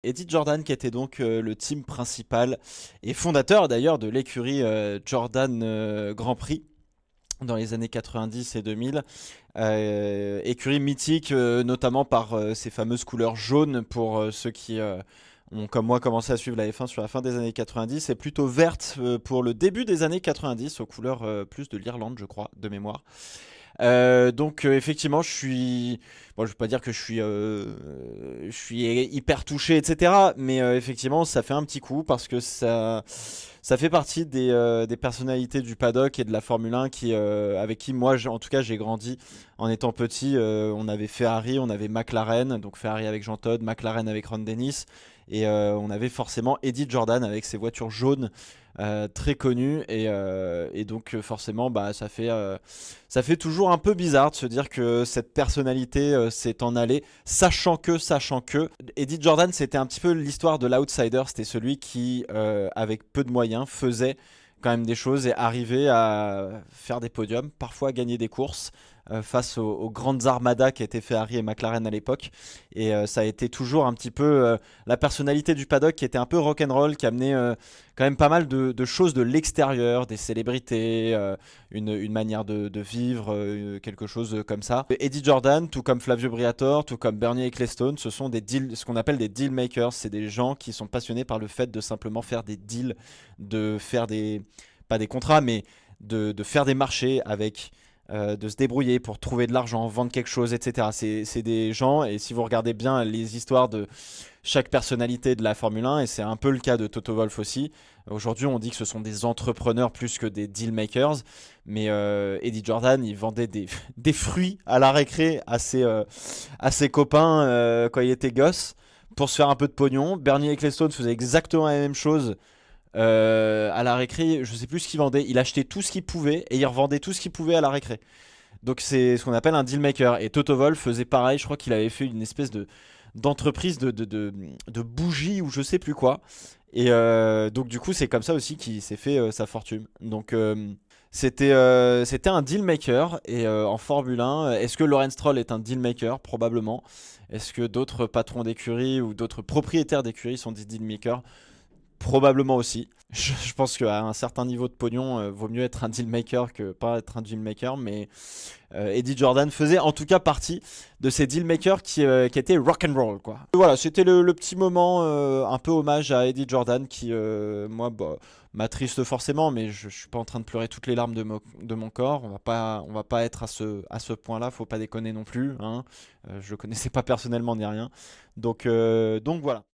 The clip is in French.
Eddie Jordan, qui était donc le team principal et fondateur d'ailleurs de l'écurie Jordan Grand Prix dans les années 90 et 2000. Écurie mythique, notamment par ses fameuses couleurs jaunes pour ceux qui ont, comme moi, commencé à suivre la F1 sur la fin des années 90, et plutôt verte pour le début des années 90, aux couleurs plus de l'Irlande, je crois, de mémoire. Donc effectivement, je suis, bon, je veux pas dire que je suis hyper touché, etc. Mais effectivement, ça fait un petit coup parce que ça fait partie des personnalités du paddock et de la Formule 1 avec qui moi, en tout cas, j'ai grandi en étant petit. On avait Ferrari, on avait McLaren, donc Ferrari avec Jean Todt, McLaren avec Ron Dennis, et on avait forcément Eddie Jordan avec ses voitures jaunes très connues, et donc forcément, bah, ça fait toujours un peu bizarre de se dire que cette personnalité s'est en allée, sachant que Eddie Jordan, c'était un petit peu l'histoire de l'outsider. C'était celui qui, avec peu de moyens, faisait quand même des choses et arrivait à faire des podiums, parfois à gagner des courses face aux grandes armadas qui étaient Ferrari et McLaren à l'époque. Et ça a été toujours un petit peu la personnalité du paddock qui était un peu rock'n'roll, qui amenait quand même pas mal de choses de l'extérieur, des célébrités, une manière de vivre, quelque chose comme ça. Eddie Jordan, tout comme Flavio Briatore, tout comme Bernie Ecclestone, ce sont ce qu'on appelle des deal makers. C'est des gens qui sont passionnés par le fait de simplement faire des deals, de faire pas des contrats, mais de faire des marchés avec, de se débrouiller pour trouver de l'argent, vendre quelque chose, etc. C'est des gens, et si vous regardez bien les histoires de chaque personnalité de la Formule 1, et c'est un peu le cas de Toto Wolff aussi. Aujourd'hui, on dit que ce sont des entrepreneurs plus que des deal makers, mais Eddie Jordan, il vendait des fruits à la récré à ses copains quand il était gosse pour se faire un peu de pognon. Bernie Ecclestone faisait exactement la même chose à la récré. Je sais plus ce qu'il vendait. Il achetait tout ce qu'il pouvait et il revendait tout ce qu'il pouvait à la récré. Donc c'est ce qu'on appelle un deal maker. Et Toto Wolff faisait pareil. Je crois qu'il avait fait une espèce d'entreprise de bougies ou je sais plus quoi. Et donc du coup c'est comme ça aussi qu'il s'est fait sa fortune. Donc c'était un deal maker. Et en Formule 1, est-ce que Lawrence Stroll est un deal maker? Probablement. Est-ce que d'autres patrons d'écurie ou d'autres propriétaires d'écurie sont des deal makers? Probablement aussi. Je pense qu'à un certain niveau de pognon, vaut mieux être un deal maker que pas être un deal maker. Mais Eddie Jordan faisait en tout cas partie de ces deal makers qui étaient rock and roll, quoi. Voilà, c'était le petit moment un peu hommage à Eddie Jordan qui, moi, bah, m'attriste forcément, mais je suis pas en train de pleurer toutes les larmes de mon corps. On va pas être à ce point-là. Faut pas déconner non plus, hein. Je le connaissais pas personnellement ni rien. Donc voilà.